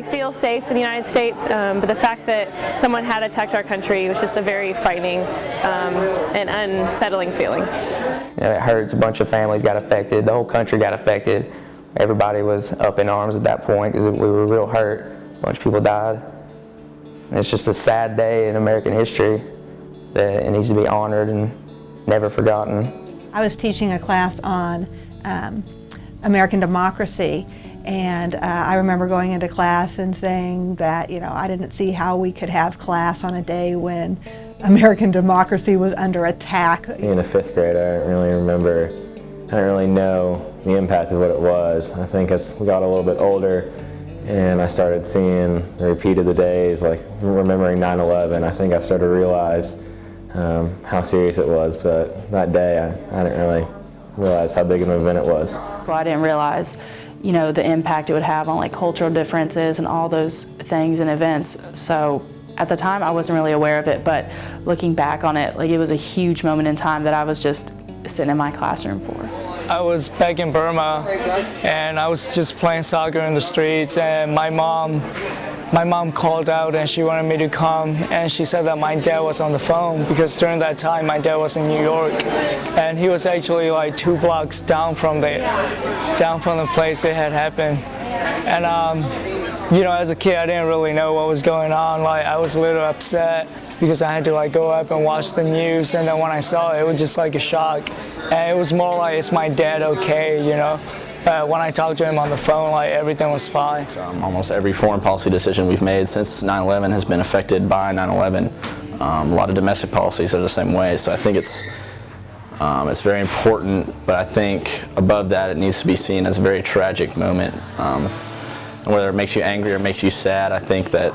You feel safe in the United States, but the fact that someone had attacked our country was just a very frightening and unsettling feeling. It hurts. A bunch of families got affected. The whole country got affected. Everybody was up in arms at that point because we were real hurt. A bunch of people died. And it's just a sad day in American history that it needs to be honored and never forgotten. I was teaching a class on American democracy, and I remember going into class and saying that, I didn't see how we could have class on a day when American democracy was under attack. In the 5th grade, I don't really remember, I don't really know the impact of what it was. I think as we got a little bit older and I started seeing the repeat of the days, like remembering 9/11, I think I started to realize how serious it was. But that day, I didn't really realize how big of an event it was. Well, I didn't realize, the impact it would have on like cultural differences and all those things and events. So at the time, I wasn't really aware of it, but looking back on it, like it was a huge moment in time that I was just sitting in my classroom for. I was back in Burma, and I was just playing soccer in the streets, and my mom called out and she wanted me to come, and she said that my dad was on the phone because during that time my dad was in New York, and he was actually like 2 blocks down from the place it had happened. And as a kid, I didn't really know what was going on. Like, I was a little upset because I had to like go up and watch the news, and then when I saw it, it was just like a shock. And it was more like, is my dad okay, When I talked to him on the phone, like everything was fine. Almost every foreign policy decision we've made since 9/11 has been affected by 9/11. A lot of domestic policies are the same way, so I think it's very important, but I think above that it needs to be seen as a very tragic moment. And whether it makes you angry or makes you sad, I think that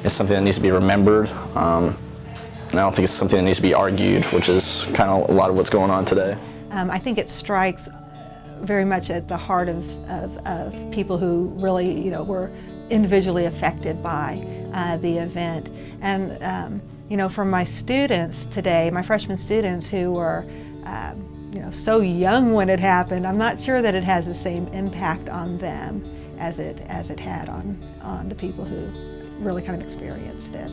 it's something that needs to be remembered. And I don't think it's something that needs to be argued, which is kind of a lot of what's going on today. I think it strikes very much at the heart of people who really, were individually affected by the event. And, for my students today, my freshman students who were, so young when it happened, I'm not sure that it has the same impact on them as it had on the people who really kind of experienced it.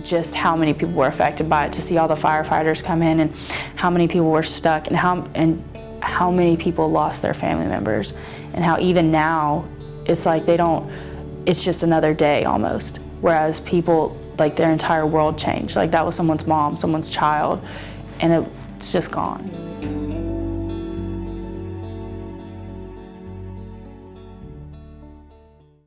Just how many people were affected by it, to see all the firefighters come in and how many people were stuck and how many people lost their family members, and how even now it's like it's just another day almost, whereas people, like their entire world changed. Like that was someone's mom, someone's child, and it's just gone.